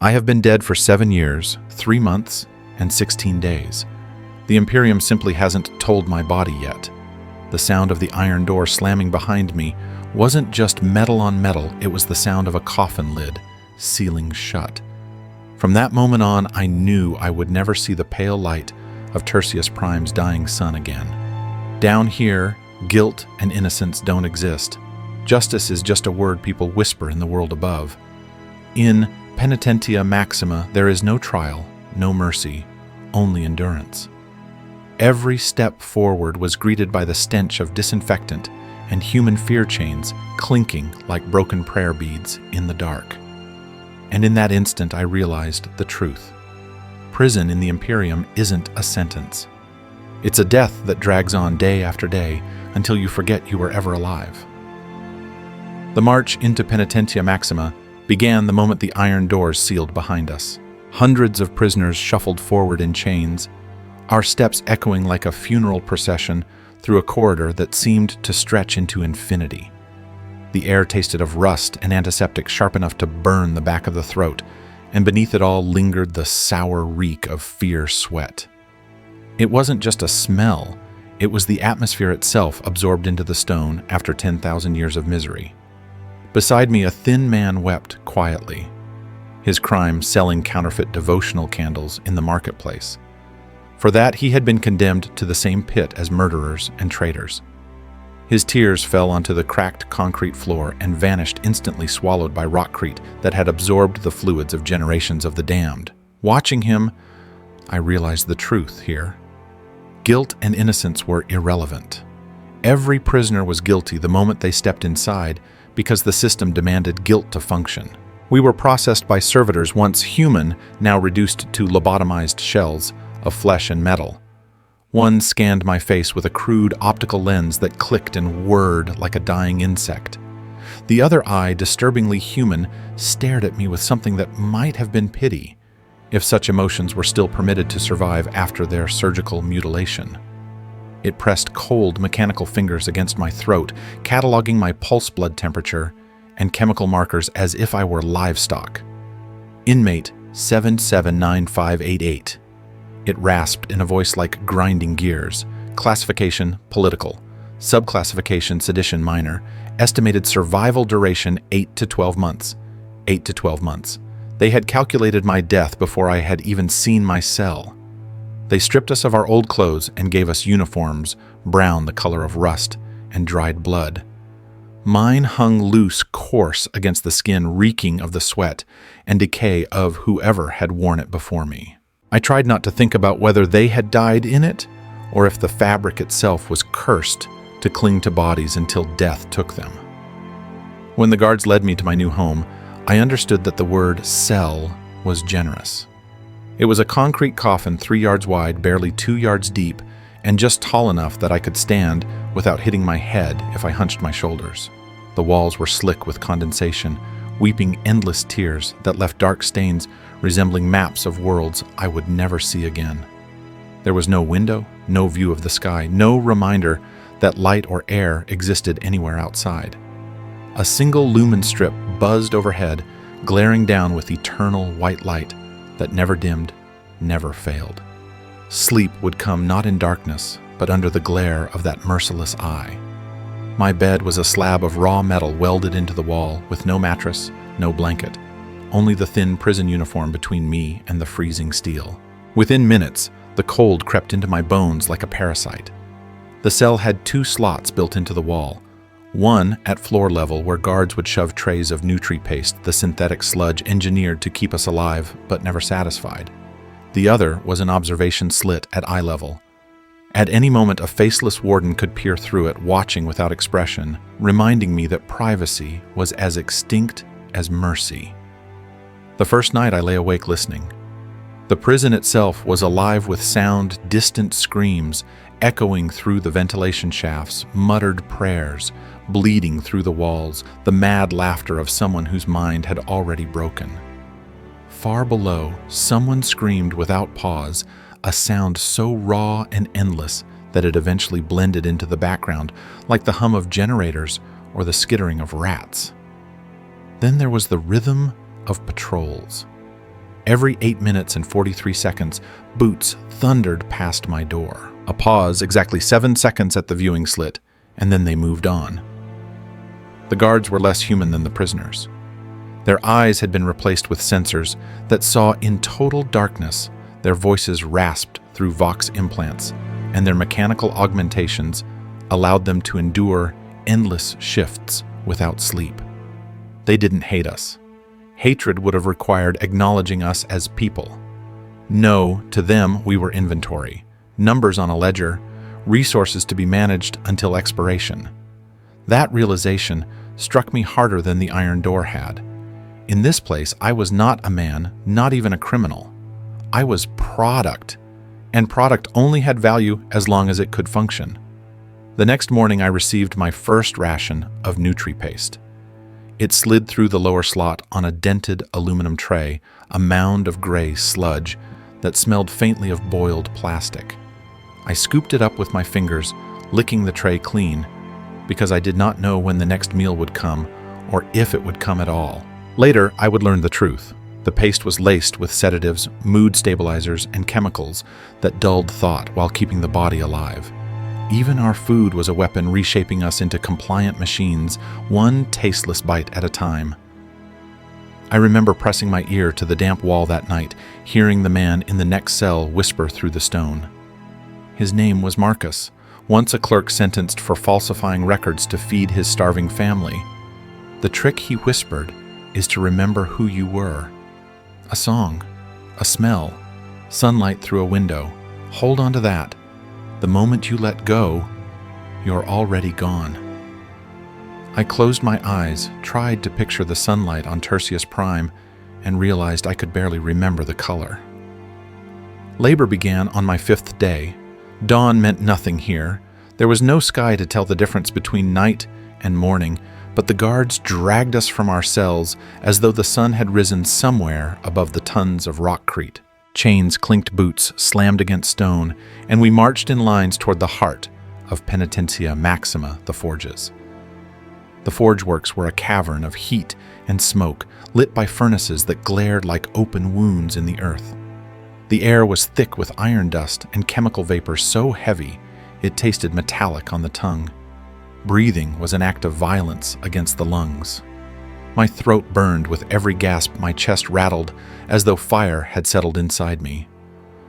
I have been dead for 7 years, 3 months, and 16 days. The Imperium simply hasn't told my body yet. The sound of the iron door slamming behind me wasn't just metal on metal, it was the sound of a coffin lid sealing shut. From that moment on, I knew I would never see the pale light of Tertius Prime's dying sun again. Down here, guilt and innocence don't exist. Justice is just a word people whisper in the world above. In Penitentia Maxima, there is no trial, no mercy, only endurance. Every step forward was greeted by the stench of disinfectant and human fear chains clinking like broken prayer beads in the dark. And in that instant, I realized the truth. Prison in the Imperium isn't a sentence. It's a death that drags on day after day until you forget you were ever alive. The march into Penitentia Maxima began the moment the iron doors sealed behind us. Hundreds of prisoners shuffled forward in chains, our steps echoing like a funeral procession through a corridor that seemed to stretch into infinity. The air tasted of rust and antiseptic sharp enough to burn the back of the throat, and beneath it all lingered the sour reek of fear sweat. It wasn't just a smell, it was the atmosphere itself absorbed into the stone after 10,000 years of misery. Beside me, a thin man wept quietly, his crime selling counterfeit devotional candles in the marketplace. For that, he had been condemned to the same pit as murderers and traitors. His tears fell onto the cracked concrete floor and vanished instantly, swallowed by rockcrete that had absorbed the fluids of generations of the damned. Watching him, I realized the truth here. Guilt and innocence were irrelevant. Every prisoner was guilty the moment they stepped inside because the system demanded guilt to function. We were processed by servitors once human, now reduced to lobotomized shells of flesh and metal. One scanned my face with a crude optical lens that clicked and whirred like a dying insect. The other eye, disturbingly human, stared at me with something that might have been pity, if such emotions were still permitted to survive after their surgical mutilation. It pressed cold, mechanical fingers against my throat, cataloging my pulse blood temperature and chemical markers as if I were livestock. Inmate 779588. It rasped in a voice like grinding gears. Classification, political. Subclassification, sedition minor. Estimated survival duration, 8 to 12 months. 8 to 12 months. They had calculated my death before I had even seen my cell. They stripped us of our old clothes and gave us uniforms, brown the color of rust and dried blood. Mine hung loose, coarse against the skin, reeking of the sweat and decay of whoever had worn it before me. I tried not to think about whether they had died in it, or if the fabric itself was cursed to cling to bodies until death took them. When the guards led me to my new home, I understood that the word cell was generous. It was a concrete coffin 3 yards wide, barely 2 yards deep, and just tall enough that I could stand without hitting my head if I hunched my shoulders. The walls were slick with condensation, weeping endless tears that left dark stains resembling maps of worlds I would never see again. There was no window, no view of the sky, no reminder that light or air existed anywhere outside. A single lumen strip buzzed overhead, glaring down with eternal white light that never dimmed, never failed. Sleep would come not in darkness, but under the glare of that merciless eye. My bed was a slab of raw metal welded into the wall, with no mattress, no blanket, only the thin prison uniform between me and the freezing steel. Within minutes, the cold crept into my bones like a parasite. The cell had 2 slots built into the wall, one at floor level where guards would shove trays of Nutri-Paste, the synthetic sludge engineered to keep us alive but never satisfied. The other was an observation slit at eye level. At any moment, a faceless warden could peer through it, watching without expression, reminding me that privacy was as extinct as mercy. The first night I lay awake listening. The prison itself was alive with sound, distant screams, echoing through the ventilation shafts, muttered prayers, bleeding through the walls, the mad laughter of someone whose mind had already broken. Far below, someone screamed without pause, a sound so raw and endless that it eventually blended into the background, like the hum of generators or the skittering of rats. Then there was the rhythm of patrols. Every 8 minutes and 43 seconds, boots thundered past my door. A pause, exactly 7 seconds at the viewing slit, and then they moved on. The guards were less human than the prisoners. Their eyes had been replaced with sensors that saw in total darkness. Their voices rasped through Vox implants, and their mechanical augmentations allowed them to endure endless shifts without sleep. They didn't hate us. Hatred would have required acknowledging us as people. No, to them we were inventory, numbers on a ledger, resources to be managed until expiration. That realization struck me harder than the iron door had. In this place, I was not a man, not even a criminal. I was product, and product only had value as long as it could function. The next morning, I received my first ration of Nutri-Paste. It slid through the lower slot on a dented aluminum tray, a mound of gray sludge that smelled faintly of boiled plastic. I scooped it up with my fingers, licking the tray clean, because I did not know when the next meal would come, or if it would come at all. Later, I would learn the truth. The paste was laced with sedatives, mood stabilizers, and chemicals that dulled thought while keeping the body alive. Even our food was a weapon reshaping us into compliant machines, one tasteless bite at a time. I remember pressing my ear to the damp wall that night, hearing the man in the next cell whisper through the stone. His name was Marcus, once a clerk sentenced for falsifying records to feed his starving family. The trick, he whispered, is to remember who you were. A song, a smell, sunlight through a window. Hold on to that. The moment you let go, you're already gone. I closed my eyes, tried to picture the sunlight on Tertius Prime, and realized I could barely remember the color. Labor began on my 5th day. Dawn meant nothing here. There was no sky to tell the difference between night and morning, but the guards dragged us from our cells as though the sun had risen somewhere above the tons of rockcrete. Chains clinked, boots slammed against stone, and we marched in lines toward the heart of Penitentia Maxima, the forges. The forge works were a cavern of heat and smoke, lit by furnaces that glared like open wounds in the earth. The air was thick with iron dust and chemical vapor so heavy it tasted metallic on the tongue. Breathing was an act of violence against the lungs. My throat burned with every gasp, my chest rattled as though fire had settled inside me.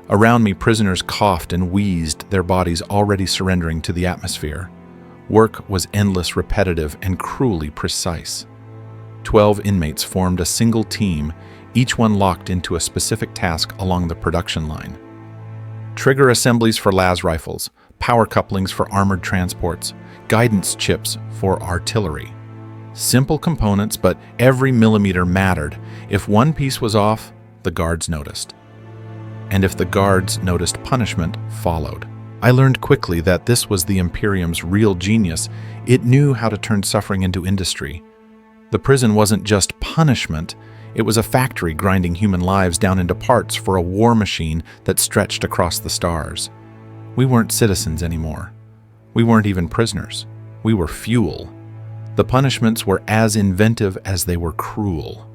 Around me, prisoners coughed and wheezed, their bodies already surrendering to the atmosphere. Work was endless, repetitive, and cruelly precise. 12 inmates formed a single team, each one locked into a specific task along the production line. Trigger assemblies for las rifles, power couplings for armored transports, guidance chips for artillery. Simple components, but every millimeter mattered. If one piece was off, the guards noticed. And if the guards noticed, punishment followed. I learned quickly that this was the Imperium's real genius. It knew how to turn suffering into industry. The prison wasn't just punishment, it was a factory grinding human lives down into parts for a war machine that stretched across the stars. We weren't citizens anymore. We weren't even prisoners. We were fuel. The punishments were as inventive as they were cruel.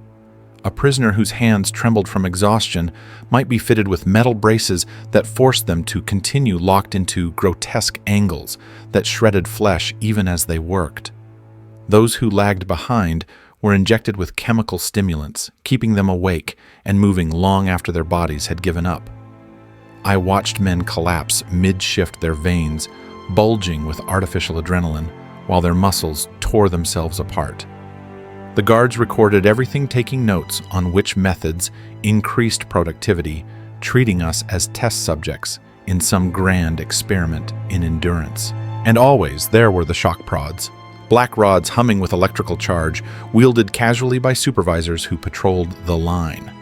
A prisoner whose hands trembled from exhaustion might be fitted with metal braces that forced them to continue locked into grotesque angles that shredded flesh even as they worked. Those who lagged behind were injected with chemical stimulants, keeping them awake and moving long after their bodies had given up. I watched men collapse mid-shift, their veins bulging with artificial adrenaline, while their muscles tore themselves apart. The guards recorded everything, taking notes on which methods increased productivity, treating us as test subjects in some grand experiment in endurance. And always there were the shock prods, black rods humming with electrical charge, wielded casually by supervisors who patrolled the line.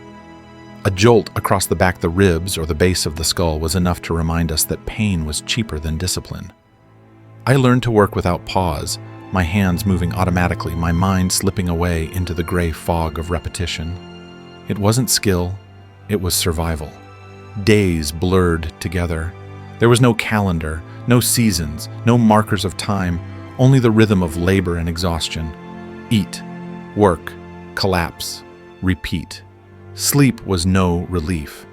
A jolt across the back, the ribs, or the base of the skull was enough to remind us that pain was cheaper than discipline. I learned to work without pause, my hands moving automatically, my mind slipping away into the gray fog of repetition. It wasn't skill, it was survival. Days blurred together. There was no calendar, no seasons, no markers of time, only the rhythm of labor and exhaustion. Eat, work, collapse, repeat. Sleep was no relief.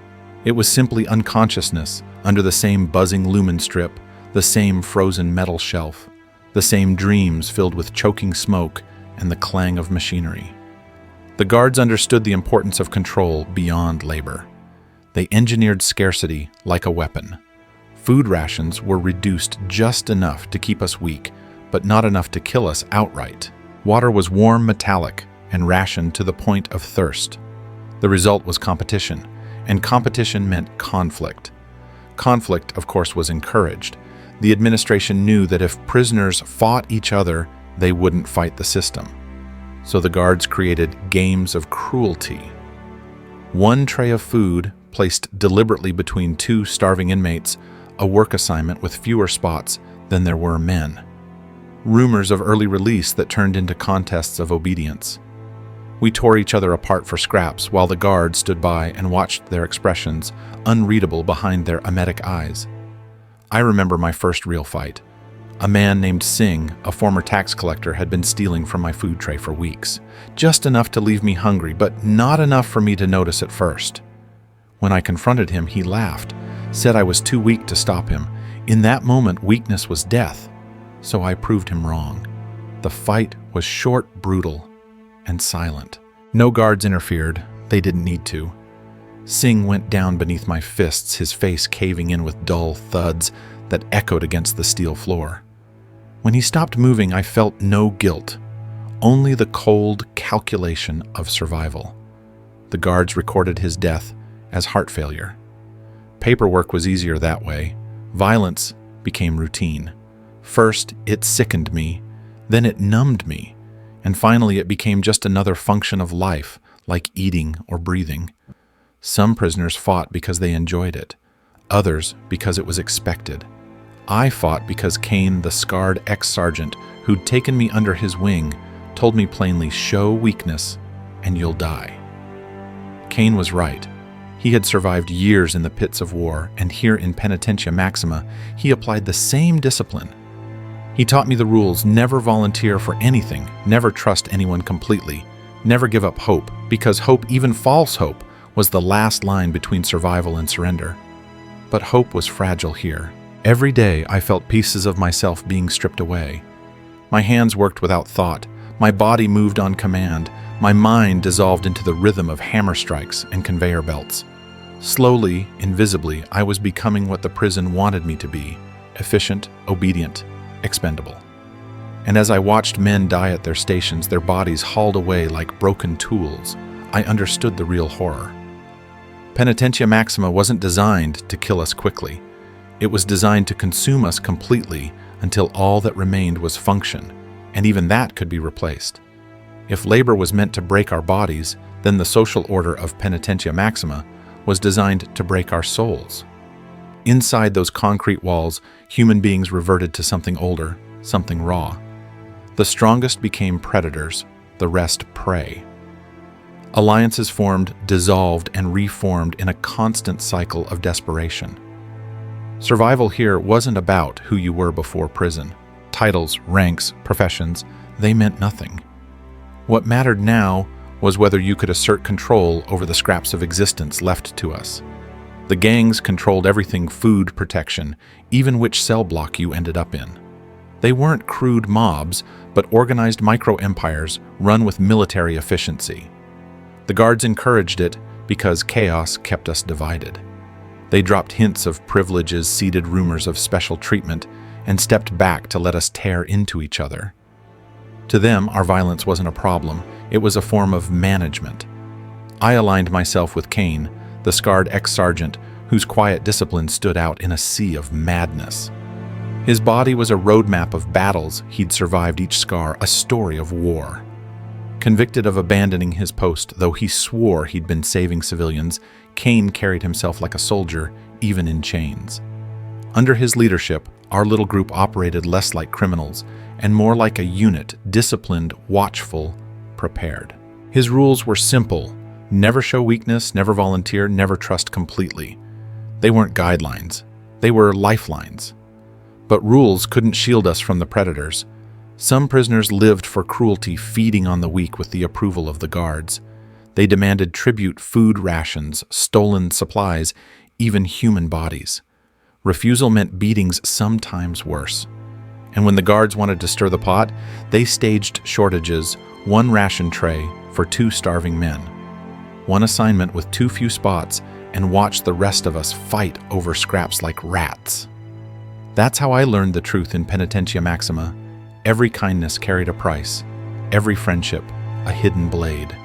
It was simply unconsciousness under the same buzzing lumen strip, the same frozen metal shelf, the same dreams filled with choking smoke and the clang of machinery. The guards understood the importance of control beyond labor. They engineered scarcity like a weapon. Food rations were reduced just enough to keep us weak, but not enough to kill us outright. Water was warm metallic and rationed to the point of thirst. The result was competition, and competition meant conflict. Conflict, of course, was encouraged. The administration knew that if prisoners fought each other, they wouldn't fight the system. So the guards created games of cruelty. One tray of food placed deliberately between two starving inmates, a work assignment with fewer spots than there were men. Rumors of early release that turned into contests of obedience. We tore each other apart for scraps while the guards stood by and watched their expressions, unreadable behind their emetic eyes. I remember my first real fight. A man named Singh, a former tax collector, had been stealing from my food tray for weeks. Just enough to leave me hungry, but not enough for me to notice at first. When I confronted him, he laughed, said I was too weak to stop him. In that moment, weakness was death. So I proved him wrong. The fight was short, brutal, and silent. No guards interfered. They didn't need to. Singh went down beneath my fists, his face caving in with dull thuds that echoed against the steel floor. When he stopped moving, I felt no guilt, only the cold calculation of survival. The guards recorded his death as heart failure. Paperwork was easier that way. Violence became routine. First, it sickened me, then it numbed me, and finally it became just another function of life, like eating or breathing. Some prisoners fought because they enjoyed it, others because it was expected. I fought because Kane, the scarred ex-sergeant who'd taken me under his wing, told me plainly, "Show weakness and you'll die." Kane was right. He had survived years in the pits of war, and here in Penitentia Maxima, he applied the same discipline. He taught me the rules: never volunteer for anything, never trust anyone completely, never give up hope, because hope, even false hope, was the last line between survival and surrender. But hope was fragile here. Every day I felt pieces of myself being stripped away. My hands worked without thought, my body moved on command, my mind dissolved into the rhythm of hammer strikes and conveyor belts. Slowly, invisibly, I was becoming what the prison wanted me to be: efficient, obedient, expendable. And as I watched men die at their stations, their bodies hauled away like broken tools, I understood the real horror. Penitentia Maxima wasn't designed to kill us quickly. It was designed to consume us completely until all that remained was function, and even that could be replaced. If labor was meant to break our bodies, then the social order of Penitentia Maxima was designed to break our souls. Inside those concrete walls, human beings reverted to something older, something raw. The strongest became predators, the rest prey. Alliances formed, dissolved, and reformed in a constant cycle of desperation. Survival here wasn't about who you were before prison. Titles, ranks, professions, they meant nothing. What mattered now was whether you could assert control over the scraps of existence left to us. The gangs controlled everything: food, protection, even which cell block you ended up in. They weren't crude mobs, but organized micro-empires run with military efficiency. The guards encouraged it because chaos kept us divided. They dropped hints of privileges, seeded rumors of special treatment, and stepped back to let us tear into each other. To them, our violence wasn't a problem. It was a form of management. I aligned myself with Kane, the scarred ex-sergeant whose quiet discipline stood out in a sea of madness. His body was a roadmap of battles he'd survived, each scar a story of war. Convicted of abandoning his post, though he swore he'd been saving civilians, Kane carried himself like a soldier, even in chains. Under his leadership, our little group operated less like criminals and more like a unit, disciplined, watchful, prepared. His rules were simple: never show weakness, never volunteer, never trust completely. They weren't guidelines, they were lifelines. But rules couldn't shield us from the predators. Some prisoners lived for cruelty, feeding on the weak with the approval of the guards. They demanded tribute, food rations, stolen supplies, even human bodies. Refusal meant beatings, sometimes worse. And when the guards wanted to stir the pot, they staged shortages, one ration tray for 2 starving men, one assignment with too few spots, and watched the rest of us fight over scraps like rats. That's how I learned the truth in Penitentia Maxima. Every kindness carried a price, every friendship a hidden blade.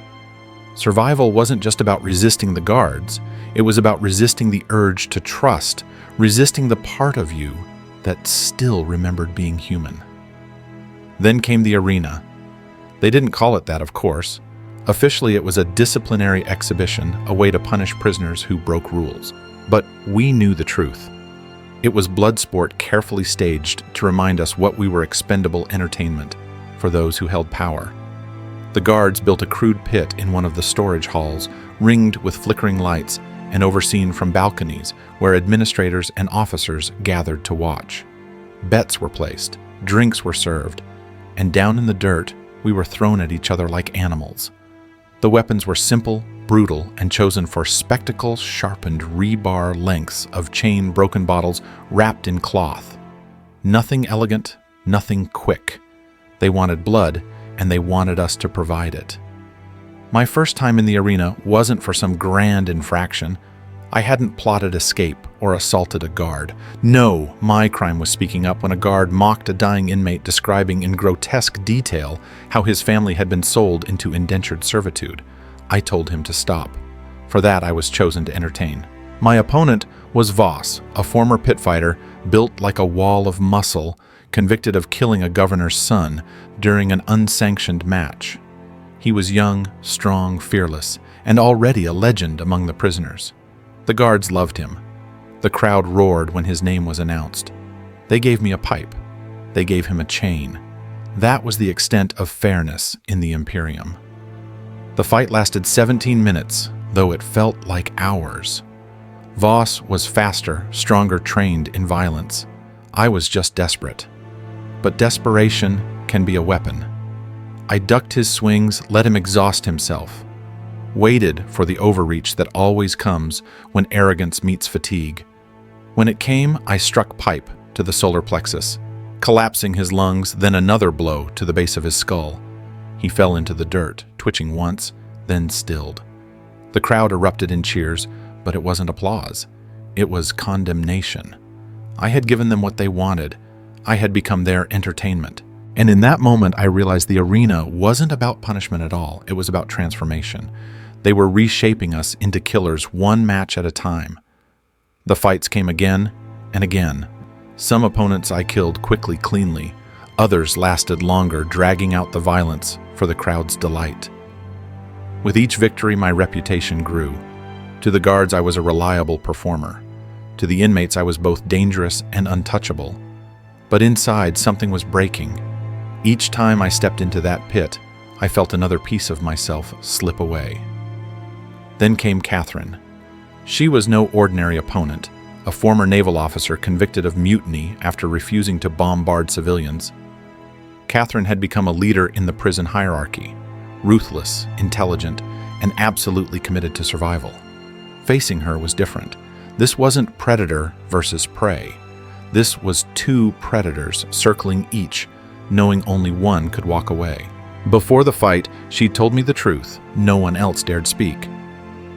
Survival wasn't just about resisting the guards, it was about resisting the urge to trust, resisting the part of you that still remembered being human. Then came the arena. They didn't call it that, of course. Officially, it was a disciplinary exhibition, a way to punish prisoners who broke rules. But we knew the truth. It was blood sport carefully staged to remind us what we were: expendable entertainment for those who held power. The guards built a crude pit in one of the storage halls, ringed with flickering lights and overseen from balconies where administrators and officers gathered to watch. Bets were placed, drinks were served, and down in the dirt, we were thrown at each other like animals. The weapons were simple, brutal, and chosen for spectacle-sharpened rebar lengths of chain broken bottles wrapped in cloth. Nothing elegant, nothing quick. They wanted blood, and they wanted us to provide it. My first time in the arena wasn't for some grand infraction. I hadn't plotted escape or assaulted a guard. No, my crime was speaking up when a guard mocked a dying inmate, describing in grotesque detail how his family had been sold into indentured servitude. I told him to stop. For that, I was chosen to entertain. My opponent was Voss, a former pit fighter, built like a wall of muscle, convicted of killing a governor's son during an unsanctioned match. He was young, strong, fearless, and already a legend among the prisoners. The guards loved him. The crowd roared when his name was announced. They gave me a pipe. They gave him a chain. That was the extent of fairness in the Imperium. The fight lasted 17 minutes, though it felt like hours. Voss was faster, stronger, trained in violence. I was just desperate. But desperation can be a weapon. I ducked his swings, let him exhaust himself. Waited for the overreach that always comes when arrogance meets fatigue. When it came, I struck pipe to the solar plexus, collapsing his lungs, then another blow to the base of his skull. He fell into the dirt, twitching once, then stilled. The crowd erupted in cheers, but it wasn't applause. It was condemnation. I had given them what they wanted. I had become their entertainment. And in that moment, I realized the arena wasn't about punishment at all. It was about transformation. They were reshaping us into killers, one match at a time. The fights came again and again. Some opponents I killed quickly, cleanly. Others lasted longer, dragging out the violence for the crowd's delight. With each victory, my reputation grew. To the guards, I was a reliable performer. To the inmates, I was both dangerous and untouchable. But inside, something was breaking. Each time I stepped into that pit, I felt another piece of myself slip away. Then came Catherine. She was no ordinary opponent, a former naval officer convicted of mutiny after refusing to bombard civilians. Catherine had become a leader in the prison hierarchy, ruthless, intelligent, and absolutely committed to survival. Facing her was different. This wasn't predator versus prey. This was 2 predators circling each, knowing only one could walk away. Before the fight, she told me the truth. No one else dared speak.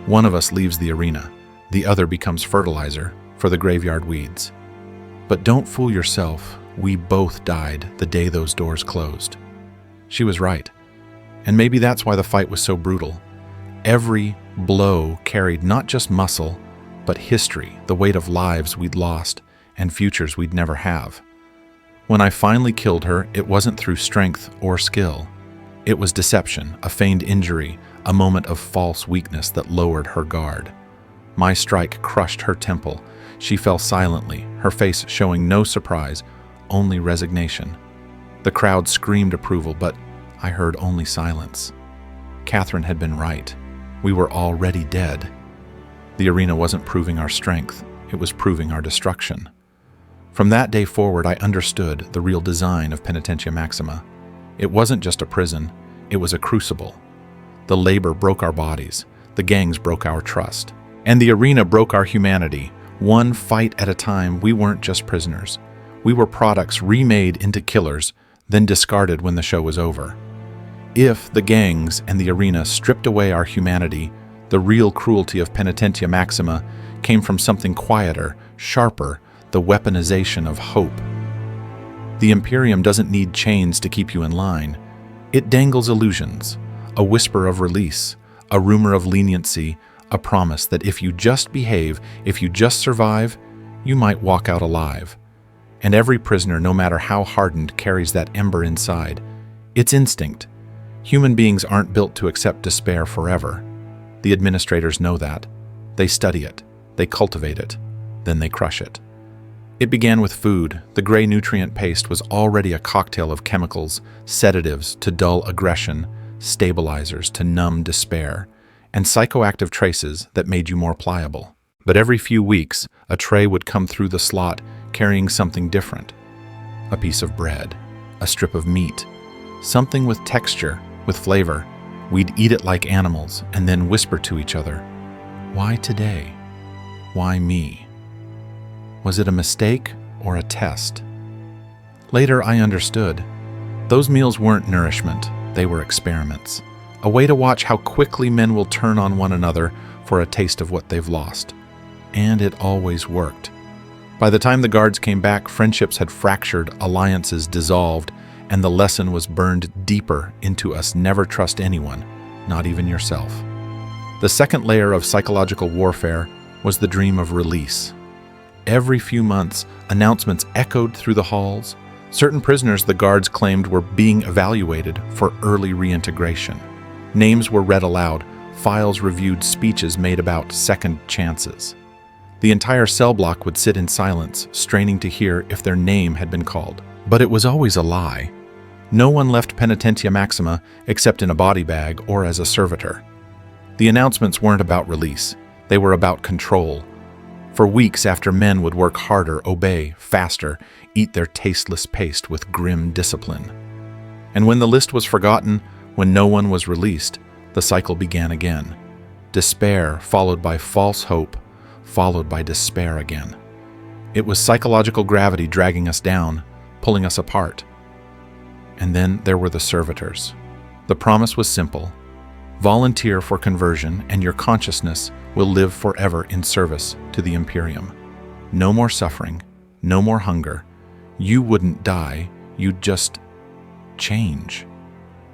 One of us leaves the arena. The other becomes fertilizer for the graveyard weeds. But don't fool yourself. We both died the day those doors closed. She was right. And maybe that's why the fight was so brutal. Every blow carried not just muscle, but history, the weight of lives we'd lost and futures we'd never have. When I finally killed her, it wasn't through strength or skill. It was deception, a feigned injury, a moment of false weakness that lowered her guard. My strike crushed her temple. She fell silently, her face showing no surprise, only resignation. The crowd screamed approval, but I heard only silence. Catherine had been right. We were already dead. The arena wasn't proving our strength, it was proving our destruction. From that day forward, I understood the real design of Penitentia Maxima. It wasn't just a prison, it was a crucible. The labor broke our bodies. The gangs broke our trust. And the arena broke our humanity. One fight at a time, we weren't just prisoners. We were products remade into killers, then discarded when the show was over. If the gangs and the arena stripped away our humanity, the real cruelty of Penitentia Maxima came from something quieter, sharper, the weaponization of hope. The Imperium doesn't need chains to keep you in line. It dangles illusions, a whisper of release, a rumor of leniency, a promise that if you just behave, if you just survive, you might walk out alive. And every prisoner, no matter how hardened, carries that ember inside. It's instinct. Human beings aren't built to accept despair forever. The administrators know that. They study it, they cultivate it, then they crush it. It began with food. The gray nutrient paste was already a cocktail of chemicals, sedatives to dull aggression, stabilizers to numb despair, and psychoactive traces that made you more pliable. But every few weeks, a tray would come through the slot carrying something different. A piece of bread, a strip of meat, something with texture, with flavor. We'd eat it like animals and then whisper to each other, "Why today? Why me?" Was it a mistake or a test? Later, I understood. Those meals weren't nourishment, they were experiments. A way to watch how quickly men will turn on one another for a taste of what they've lost. And it always worked. By the time the guards came back, friendships had fractured, alliances dissolved, and the lesson was burned deeper into us: never trust anyone, not even yourself. The second layer of psychological warfare was the dream of release. Every few months, announcements echoed through the halls. Certain prisoners the guards claimed were being evaluated for early reintegration. Names were read aloud, files reviewed, speeches made about second chances. The entire cell block would sit in silence, straining to hear if their name had been called. But it was always a lie. No one left Penitentia Maxima except in a body bag or as a servitor. The announcements weren't about release. They were about control. For weeks after, men would work harder, obey, faster, eat their tasteless paste with grim discipline. And when the list was forgotten, when no one was released, the cycle began again. Despair followed by false hope, followed by despair again. It was psychological gravity dragging us down, pulling us apart. And then there were the servitors. The promise was simple: volunteer for conversion and your consciousness will live forever in service to the Imperium. No more suffering, no more hunger. You wouldn't die, you'd just change.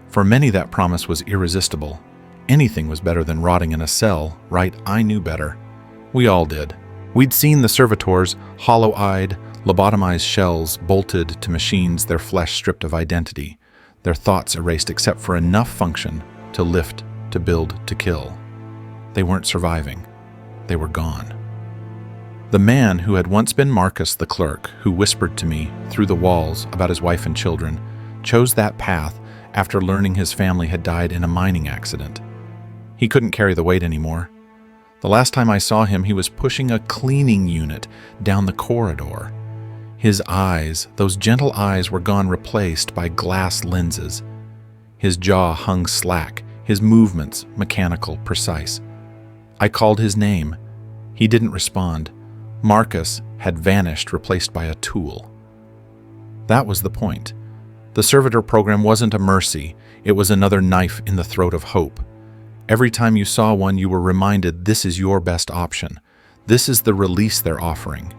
For many, that promise was irresistible. Anything was better than rotting in a cell, right? I knew better. We all did. We'd seen the servitors, hollow-eyed, lobotomized shells bolted to machines, their flesh stripped of identity, their thoughts erased except for enough function to lift, to build, to kill. They weren't surviving. They were gone. The man who had once been Marcus the clerk, who whispered to me through the walls about his wife and children, chose that path after learning his family had died in a mining accident. He couldn't carry the weight anymore. The last time I saw him, he was pushing a cleaning unit down the corridor. His eyes, those gentle eyes, were gone, replaced by glass lenses. His jaw hung slack, his movements mechanical, precise. I called his name. He didn't respond. Marcus had vanished, replaced by a tool. That was the point. The servitor program wasn't a mercy. It was another knife in the throat of hope. Every time you saw one, you were reminded this is your best option. This is the release they're offering.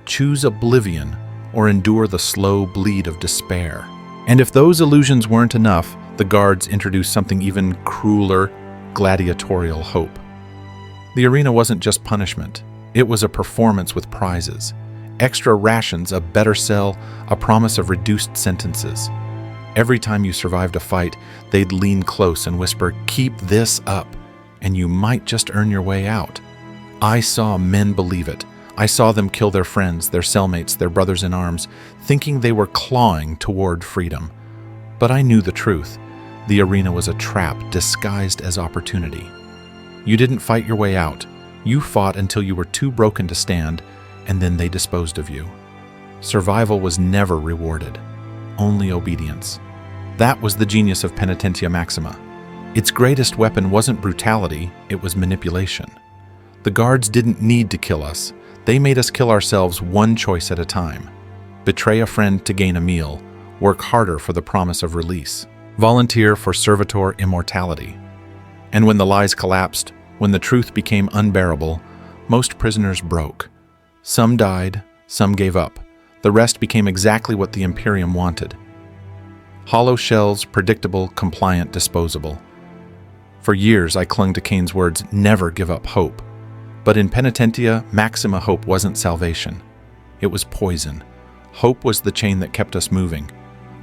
Choose oblivion or endure the slow bleed of despair. And if those illusions weren't enough, the guards introduced something even crueler: gladiatorial hope. The arena wasn't just punishment. It was a performance with prizes. Extra rations, a better cell, a promise of reduced sentences. Every time you survived a fight, they'd lean close and whisper, "Keep this up, and you might just earn your way out." I saw men believe it. I saw them kill their friends, their cellmates, their brothers in arms, thinking they were clawing toward freedom. But I knew the truth. The arena was a trap disguised as opportunity. You didn't fight your way out. You fought until you were too broken to stand, and then they disposed of you. Survival was never rewarded, only obedience. That was the genius of Penitentia Maxima. Its greatest weapon wasn't brutality, it was manipulation. The guards didn't need to kill us. They made us kill ourselves one choice at a time. Betray a friend to gain a meal, work harder for the promise of release, volunteer for servitor immortality. And when the lies collapsed, when the truth became unbearable, most prisoners broke. Some died, some gave up. The rest became exactly what the Imperium wanted. Hollow shells, predictable, compliant, disposable. For years I clung to Cain's words, never give up hope. But in Penitentia Maxima, hope wasn't salvation. It was poison. Hope was the chain that kept us moving.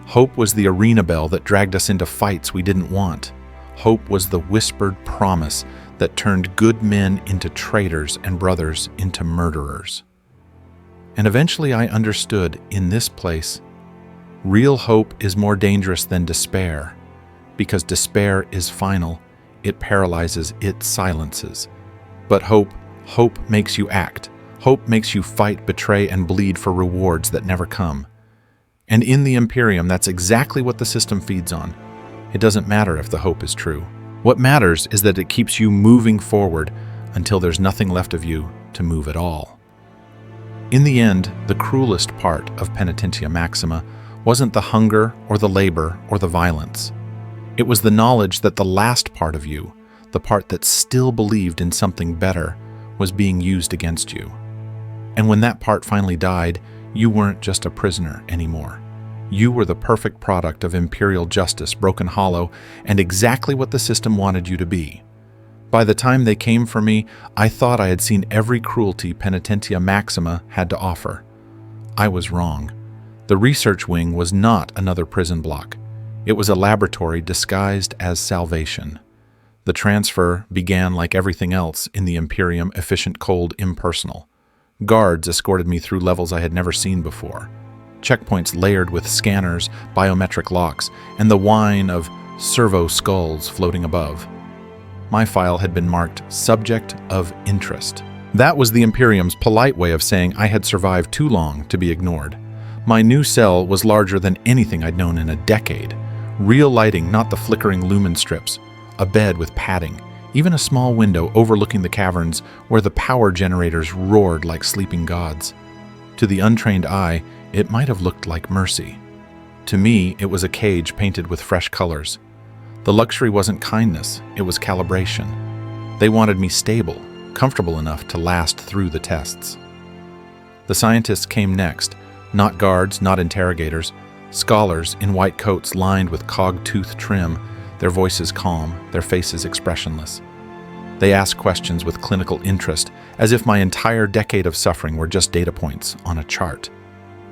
Hope was the arena bell that dragged us into fights we didn't want. Hope was the whispered promise that turned good men into traitors and brothers into murderers. And eventually I understood, in this place, real hope is more dangerous than despair, because despair is final. It paralyzes, it silences. But hope makes you act. Hope makes you fight, betray, and bleed for rewards that never come. And in the Imperium, that's exactly what the system feeds on. It doesn't matter if the hope is true. What matters is that it keeps you moving forward until there's nothing left of you to move at all. In the end, the cruelest part of Penitentia Maxima wasn't the hunger or the labor or the violence. It was the knowledge that the last part of you, the part that still believed in something better, was being used against you. And when that part finally died, you weren't just a prisoner anymore. You were the perfect product of imperial justice broken hollow and exactly what the system wanted you to be. By the time they came for me, I thought I had seen every cruelty Penitentia Maxima had to offer. I was wrong. The research wing was not another prison block. It was a laboratory disguised as salvation. The transfer began like everything else in the Imperium, efficient, cold, impersonal. Guards escorted me through levels I had never seen before. Checkpoints layered with scanners, biometric locks, and the whine of servo skulls floating above. My file had been marked Subject of Interest. That was the Imperium's polite way of saying I had survived too long to be ignored. My new cell was larger than anything I'd known in a decade. Real lighting, not the flickering lumen strips. A bed with padding. Even a small window overlooking the caverns where the power generators roared like sleeping gods. To the untrained eye, it might have looked like mercy. To me, it was a cage painted with fresh colors. The luxury wasn't kindness, it was calibration. They wanted me stable, comfortable enough to last through the tests. The scientists came next, not guards, not interrogators, scholars in white coats lined with cog-tooth trim, their voices calm, their faces expressionless. They asked questions with clinical interest, as if my entire decade of suffering were just data points on a chart.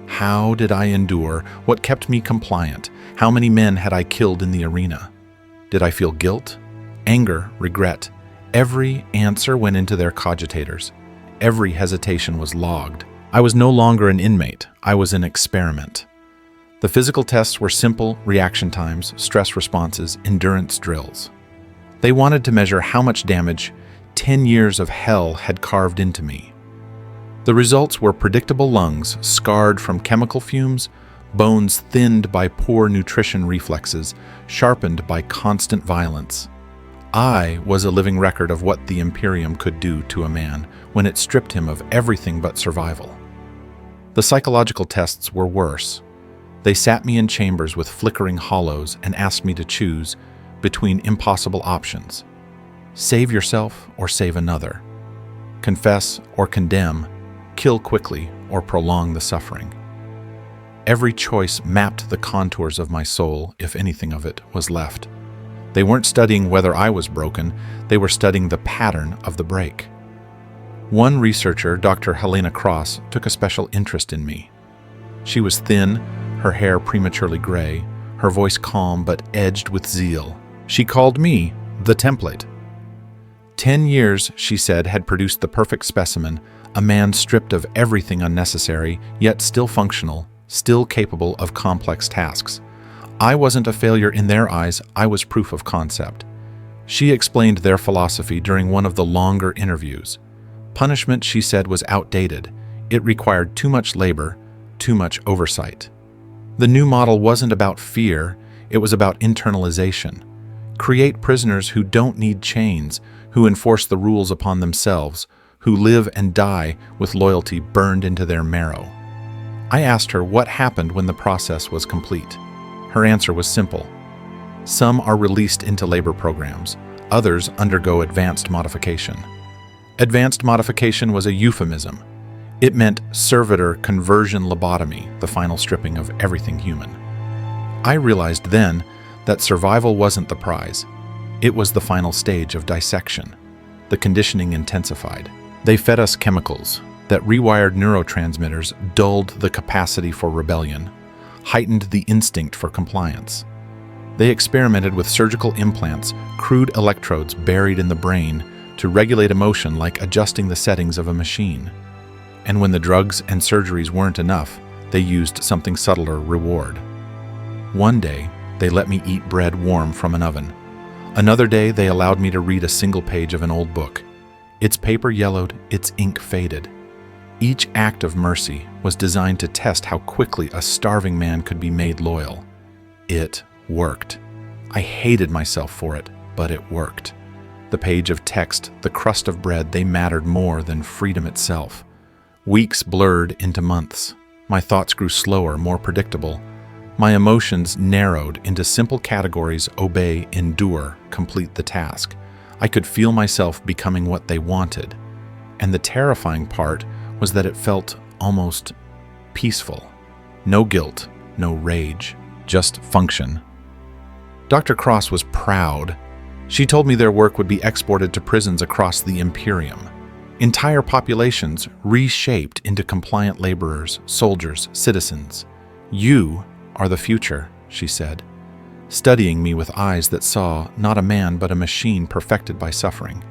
How did I endure? What kept me compliant? How many men had I killed in the arena? Did I feel guilt, anger, regret? Every answer went into their cogitators. Every hesitation was logged. I was no longer an inmate. I was an experiment. The physical tests were simple reaction times, stress responses, endurance drills. They wanted to measure how much damage 10 years of hell had carved into me. The results were predictable lungs scarred from chemical fumes, bones thinned by poor nutrition reflexes, sharpened by constant violence. I was a living record of what the Imperium could do to a man when it stripped him of everything but survival. The psychological tests were worse. They sat me in chambers with flickering hollows and asked me to choose between impossible options. Save yourself or save another. Confess or condemn. Kill quickly or prolong the suffering. Every choice mapped the contours of my soul, if anything of it was left. They weren't studying whether I was broken, they were studying the pattern of the break. One researcher, Dr. Helena Cross, took a special interest in me. She was thin, her hair prematurely gray, her voice calm but edged with zeal. She called me the template. 10 years, she said, had produced the perfect specimen, a man stripped of everything unnecessary, yet still functional, still capable of complex tasks. I wasn't a failure in their eyes, I was proof of concept. She explained their philosophy during one of the longer interviews. Punishment, she said, was outdated. It required too much labor, too much oversight. The new model wasn't about fear, it was about internalization. Create prisoners who don't need chains, who enforce the rules upon themselves, who live and die with loyalty burned into their marrow. I asked her what happened when the process was complete. Her answer was simple. Some are released into labor programs, others undergo advanced modification. Advanced modification was a euphemism. It meant servitor conversion lobotomy, the final stripping of everything human. I realized then that survival wasn't the prize. It was the final stage of dissection. The conditioning intensified. They fed us chemicals that rewired neurotransmitters, dulled the capacity for rebellion, heightened the instinct for compliance. They experimented with surgical implants, crude electrodes buried in the brain to regulate emotion like adjusting the settings of a machine. And when the drugs and surgeries weren't enough, they used something subtler: reward. One day, they let me eat bread warm from an oven. Another day, they allowed me to read a single page of an old book. Its paper yellowed, its ink faded. Each act of mercy was designed to test how quickly a starving man could be made loyal. It worked. I hated myself for it, but it worked. The page of text, the crust of bread, they mattered more than freedom itself. Weeks blurred into months. My thoughts grew slower, more predictable. My emotions narrowed into simple categories: obey, endure, complete the task. I could feel myself becoming what they wanted. And the terrifying part was that it felt almost peaceful. No guilt, no rage, just function. Dr. Cross was proud. She told me their work would be exported to prisons across the Imperium. Entire populations reshaped into compliant laborers, soldiers, citizens. You are the future, she said, studying me with eyes that saw not a man but a machine perfected by suffering.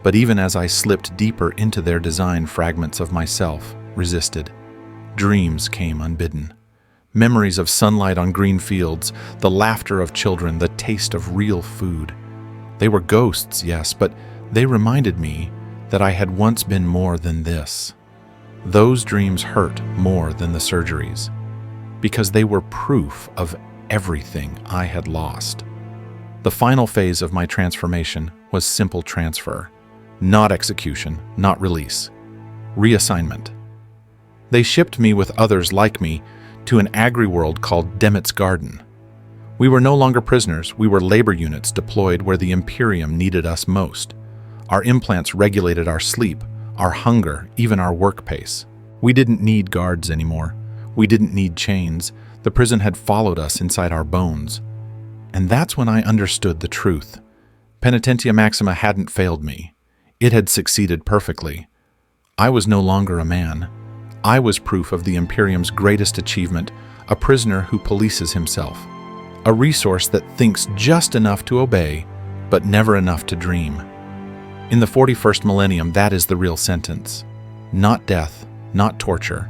But even as I slipped deeper into their design, fragments of myself resisted. Dreams came unbidden. Memories of sunlight on green fields, the laughter of children, the taste of real food. They were ghosts, yes, but they reminded me that I had once been more than this. Those dreams hurt more than the surgeries, because they were proof of everything I had lost. The final phase of my transformation was simple transfer, not execution, not release, reassignment. They shipped me with others like me to an agri-world called Demet's Garden. We were no longer prisoners, we were labor units deployed where the Imperium needed us most. Our implants regulated our sleep, our hunger, even our work pace. We didn't need guards anymore. We didn't need chains. The prison had followed us inside our bones. And that's when I understood the truth. Penitentia Maxima hadn't failed me. It had succeeded perfectly. I was no longer a man. I was proof of the Imperium's greatest achievement, a prisoner who polices himself. A resource that thinks just enough to obey, but never enough to dream. In the 41st millennium, that is the real sentence. Not death, not torture.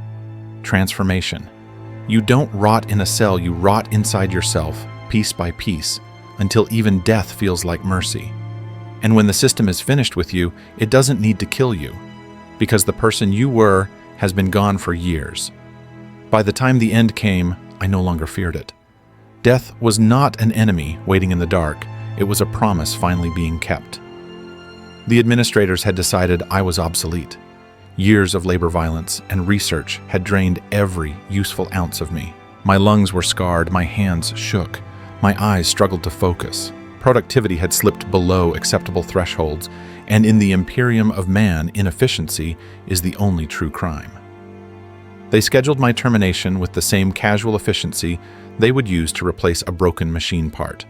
Transformation. You don't rot in a cell, you rot inside yourself, piece by piece, until even death feels like mercy. And when the system is finished with you, it doesn't need to kill you, because the person you were has been gone for years. By the time the end came, I no longer feared it. Death was not an enemy waiting in the dark, it was a promise finally being kept. The administrators had decided I was obsolete. Years of labor violence and research had drained every useful ounce of me. My lungs were scarred, my hands shook, my eyes struggled to focus. Productivity had slipped below acceptable thresholds, and in the Imperium of man, inefficiency is the only true crime. They scheduled my termination with the same casual efficiency they would use to replace a broken machine part.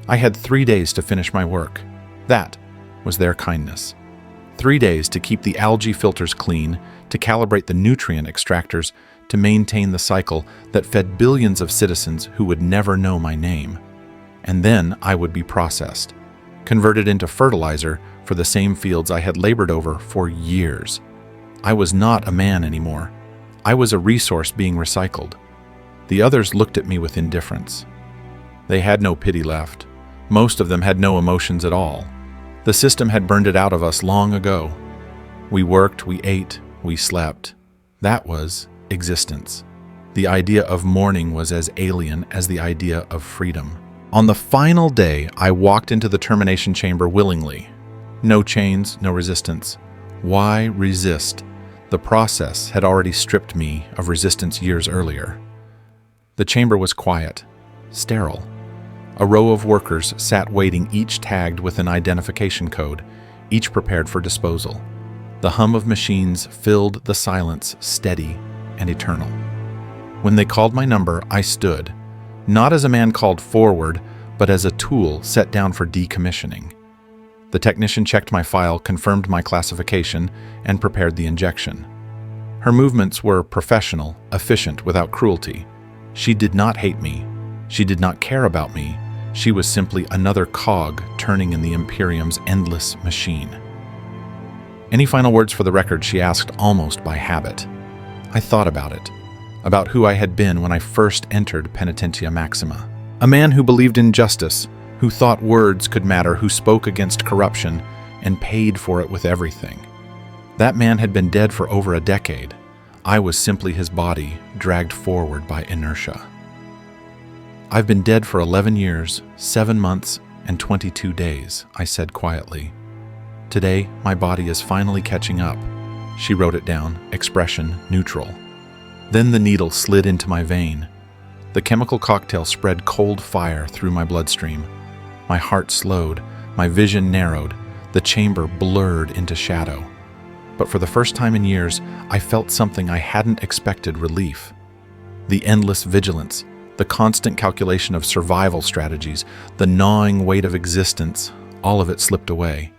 I had 3 days to finish my work. That was their kindness. 3 days to keep the algae filters clean, to calibrate the nutrient extractors, to maintain the cycle that fed billions of citizens who would never know my name. And then I would be processed, converted into fertilizer for the same fields I had labored over for years. I was not a man anymore. I was a resource being recycled. The others looked at me with indifference. They had no pity left. Most of them had no emotions at all. The system had burned it out of us long ago. We worked, we ate, we slept. That was existence. The idea of mourning was as alien as the idea of freedom. On the final day, I walked into the termination chamber willingly. No chains, no resistance. Why resist? The process had already stripped me of resistance years earlier. The chamber was quiet, sterile. A row of workers sat waiting, each tagged with an identification code, each prepared for disposal. The hum of machines filled the silence, steady and eternal. When they called my number, I stood, not as a man called forward, but as a tool set down for decommissioning. The technician checked my file, confirmed my classification, and prepared the injection. Her movements were professional, efficient, without cruelty. She did not hate me. She did not care about me. She was simply another cog turning in the Imperium's endless machine. Any final words for the record, she asked almost by habit. I thought about it, about who I had been when I first entered Penitentia Maxima. A man who believed in justice, who thought words could matter, who spoke against corruption and paid for it with everything. That man had been dead for over a decade. I was simply his body, dragged forward by inertia. I've been dead for 11 years, 7 months, and 22 days, I said quietly. Today, my body is finally catching up. She wrote it down, expression neutral. Then the needle slid into my vein. The chemical cocktail spread cold fire through my bloodstream. My heart slowed, my vision narrowed, the chamber blurred into shadow. But for the first time in years, I felt something I hadn't expected: relief. The endless vigilance, the constant calculation of survival strategies, the gnawing weight of existence, all of it slipped away.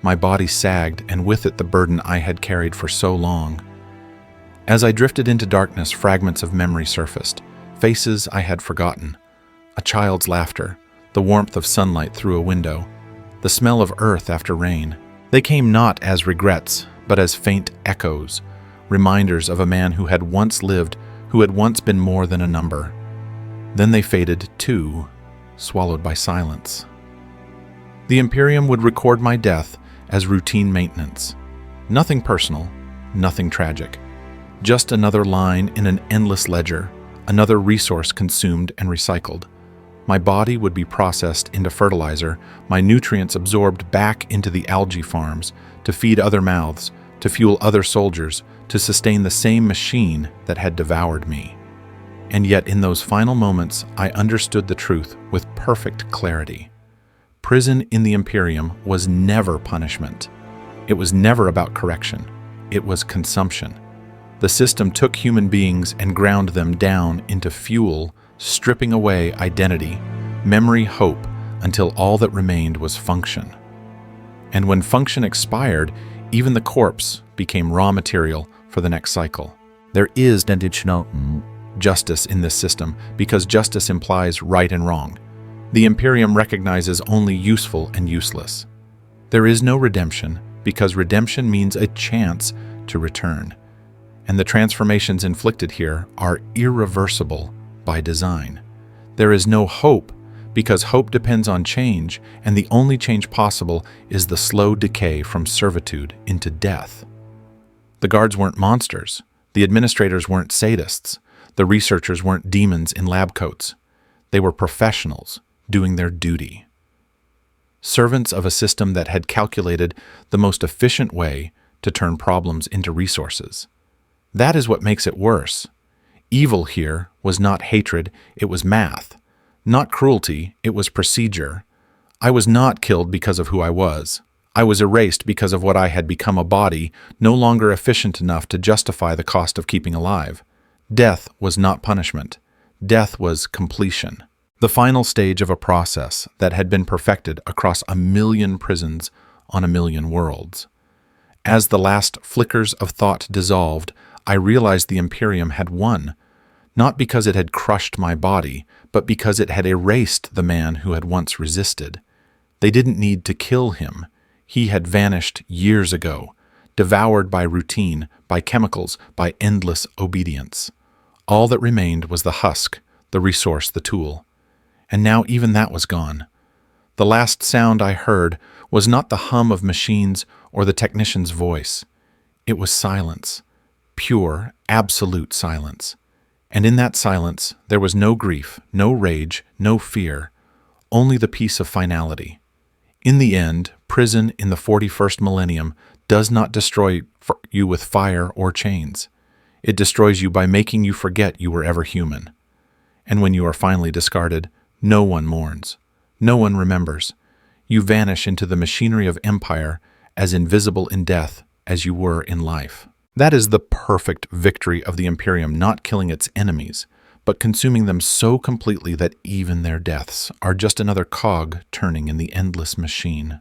My body sagged, and with it the burden I had carried for so long. As I drifted into darkness, fragments of memory surfaced, faces I had forgotten, a child's laughter, the warmth of sunlight through a window, the smell of earth after rain. They came not as regrets, but as faint echoes, reminders of a man who had once lived, who had once been more than a number. Then they faded too, swallowed by silence. The Imperium would record my death as routine maintenance. Nothing personal, nothing tragic. Just another line in an endless ledger, another resource consumed and recycled. My body would be processed into fertilizer, my nutrients absorbed back into the algae farms, to feed other mouths, to fuel other soldiers, to sustain the same machine that had devoured me. And yet in those final moments, I understood the truth with perfect clarity. Prison in the Imperium was never punishment. It was never about correction. It was consumption. The system took human beings and ground them down into fuel, stripping away identity, memory, hope, until all that remained was function. And when function expired, even the corpse became raw material for the next cycle. There is justice in this system because justice implies right and wrong. The Imperium recognizes only useful and useless. There is no redemption because redemption means a chance to return. And the transformations inflicted here are irreversible by design. There is no hope because hope depends on change, and the only change possible is the slow decay from servitude into death. The guards weren't monsters. The administrators weren't sadists. The researchers weren't demons in lab coats. They were professionals doing their duty. Servants of a system that had calculated the most efficient way to turn problems into resources. That is what makes it worse. Evil here was not hatred, it was math. Not cruelty, it was procedure. I was not killed because of who I was. I was erased because of what I had become, a body no longer efficient enough to justify the cost of keeping alive. Death was not punishment. Death was completion. The final stage of a process that had been perfected across 1,000,000 prisons on 1,000,000 worlds. As the last flickers of thought dissolved, I realized the Imperium had won, not because it had crushed my body, but because it had erased the man who had once resisted. They didn't need to kill him. He had vanished years ago, devoured by routine, by chemicals, by endless obedience. All that remained was the husk, the resource, the tool. And now even that was gone. The last sound I heard was not the hum of machines or the technician's voice. It was silence. Pure, absolute silence. And in that silence, there was no grief, no rage, no fear, only the peace of finality. In the end, prison in the 41st millennium does not destroy you with fire or chains. It destroys you by making you forget you were ever human. And when you are finally discarded, no one mourns. No one remembers. You vanish into the machinery of empire, as invisible in death as you were in life. That is the perfect victory of the Imperium, not killing its enemies, but consuming them so completely that even their deaths are just another cog turning in the endless machine.